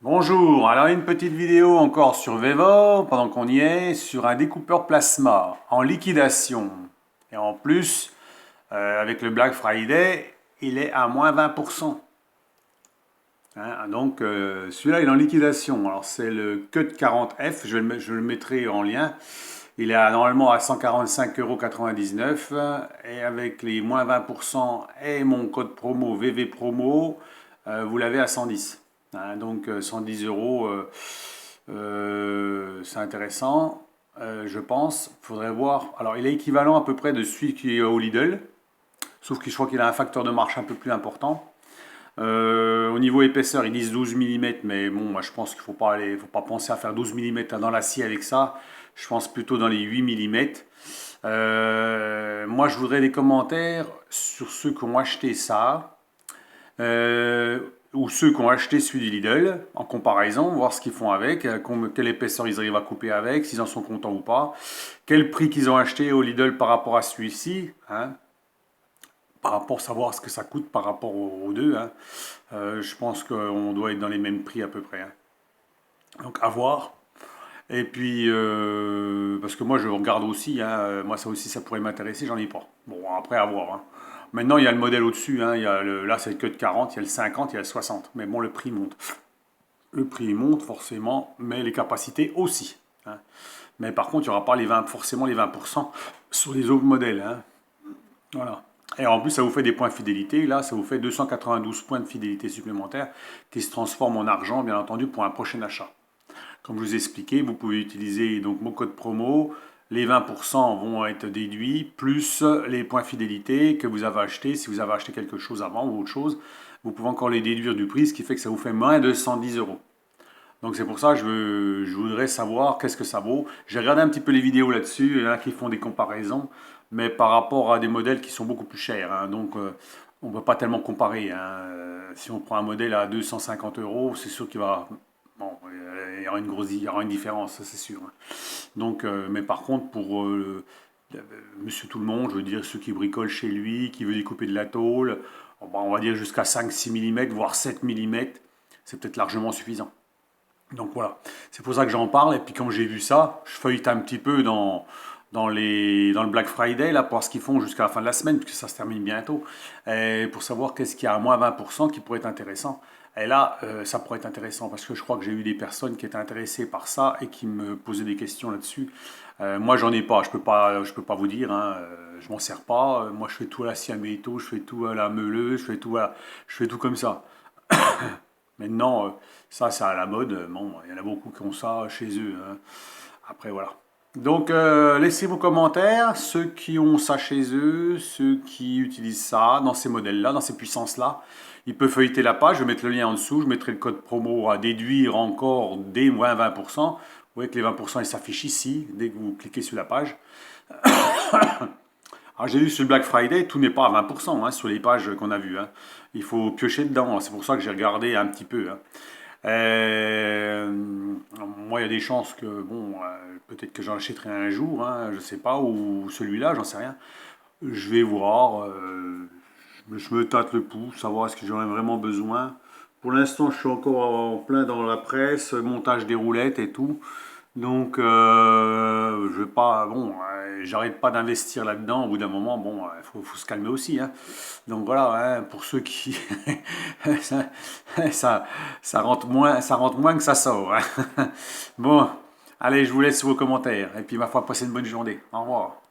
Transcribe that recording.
Bonjour, alors une petite vidéo encore sur Vevor, pendant qu'on y est, sur un découpeur plasma en liquidation. Et en plus, avec le Black Friday, il est à moins 20%. Donc celui-là il est en liquidation. Alors c'est le Cut 40F, je le mettrai en lien. Il est normalement à 145,99 € et avec les moins 20% et mon code promo VV Promo, vous l'avez à 110. Donc 110 euros, c'est intéressant, je pense. Il faudrait voir. Alors il est équivalent à peu près de celui qui est au Lidl, sauf que je crois qu'il a un facteur de marche un peu plus important. Au niveau épaisseur, ils disent 12 mm, mais bon, moi je pense qu'il faut pas penser à faire 12 mm dans l'acier avec ça. Je pense plutôt dans les 8 mm. Moi, je voudrais des commentaires sur ceux qui ont acheté ça, ou ceux qui ont acheté celui du Lidl, en comparaison, voir ce qu'ils font avec, quelle épaisseur ils arrivent à couper avec, s'ils en sont contents ou pas, quel prix qu'ils ont acheté au Lidl par rapport à celui-ci, hein, par rapport à savoir ce que ça coûte par rapport aux deux. Hein. Je pense qu'on doit être dans les mêmes prix à peu près. Hein. Donc à voir. Et puis, parce que moi je regarde aussi, hein, moi ça aussi ça pourrait m'intéresser, j'en ai pas. Bon, après à voir. Hein. Maintenant il y a le modèle au-dessus, hein, là c'est le cut 40, il y a le 50, il y a le 60. Mais bon, le prix monte. Le prix monte forcément, mais les capacités aussi. Hein. Mais par contre, il n'y aura pas forcément les 20% sur les autres modèles. Hein. Voilà. Et en plus, ça vous fait des points de fidélité. Là, ça vous fait 292 points de fidélité supplémentaires qui se transforment en argent, bien entendu, pour un prochain achat. Comme je vous ai expliqué, vous pouvez utiliser donc mon code promo. Les 20% vont être déduits, plus les points fidélité que vous avez achetés. Si vous avez acheté quelque chose avant ou autre chose, vous pouvez encore les déduire du prix, ce qui fait que ça vous fait moins de 110 euros. Donc c'est pour ça que je voudrais savoir qu'est-ce que ça vaut. J'ai regardé un petit peu les vidéos là-dessus, il y en a qui font des comparaisons, mais par rapport à des modèles qui sont beaucoup plus chers. Hein. Donc on ne peut pas tellement comparer. Hein. Si on prend un modèle à 250 euros, c'est sûr qu'il va... Bon, il y aura une différence, ça, c'est sûr. Hein. Donc, mais par contre, pour monsieur tout le monde, je veux dire ceux qui bricolent chez lui, qui veut découper de la tôle, on va dire jusqu'à 5-6 mm, voire 7 mm, c'est peut-être largement suffisant. Donc voilà, c'est pour ça que j'en parle. Et puis quand j'ai vu ça, je feuillete un petit peu dans le Black Friday, là, pour voir ce qu'ils font jusqu'à la fin de la semaine, puisque ça se termine bientôt, et pour savoir qu'est-ce qu'il y a à moins 20% qui pourrait être intéressant. Et là, ça pourrait être intéressant, parce que je crois que j'ai eu des personnes qui étaient intéressées par ça et qui me posaient des questions là-dessus. Moi, j'en ai pas, je peux pas vous dire, hein, je m'en sers pas. Moi, je fais tout à la scie à métaux, je fais tout à la meuleuse, je fais tout comme ça. Maintenant, ça, c'est à la mode. Bon, il y en a beaucoup qui ont ça chez eux. Hein. Après, voilà. Donc, laissez vos commentaires, ceux qui ont ça chez eux, ceux qui utilisent ça dans ces modèles-là, dans ces puissances-là. Ils peuvent feuilleter la page, je vais mettre le lien en dessous, je mettrai le code promo à déduire encore des moins 20%. Vous voyez que les 20% ils s'affichent ici, dès que vous cliquez sur la page. Alors j'ai vu sur le Black Friday, tout n'est pas à 20% hein, sur les pages qu'on a vues. Hein. Il faut piocher dedans, hein. C'est pour ça que j'ai regardé un petit peu. Hein. Moi, il y a des chances que, bon, peut-être que j'en achèterai un jour, hein, je sais pas, ou celui-là, j'en sais rien. Je vais voir, je me tâte le pouls, savoir est-ce que j'en ai vraiment besoin. Pour l'instant, je suis encore en plein dans la presse, montage des roulettes et tout. Donc, je vais pas, bon, j'arrête pas d'investir là-dedans. Au bout d'un moment, bon, faut se calmer aussi. Hein. Donc voilà, hein, pour ceux qui, ça, ça, ça rentre moins que ça sort. Hein. Bon, allez, je vous laisse vos commentaires. Et puis, ma foi, passez une bonne journée. Au revoir.